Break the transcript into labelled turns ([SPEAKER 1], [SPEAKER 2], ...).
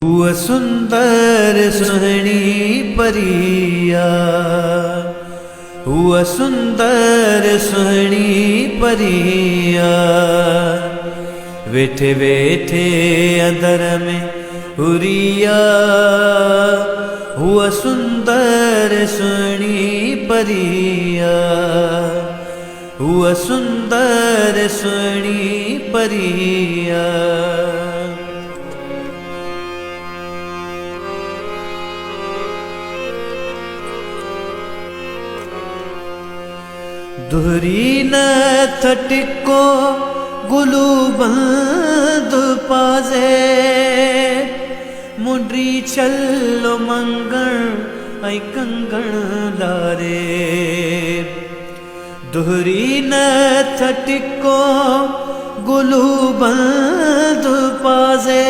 [SPEAKER 1] हुआ सुंदर सुहनी परिया, हुआ सुंदर सुहनी परिया, वेठे वेठे अंदर में हुरिया। हुआ सुंदर सुहनी परिया, हुआ सुंदर सुहनी परिया। दुहरी न थटिको गुलू बंद पाजे, मुंडी चलो मंगण आई कंगण लारे। दुहरी न थटिको गुलू बंद पाजे,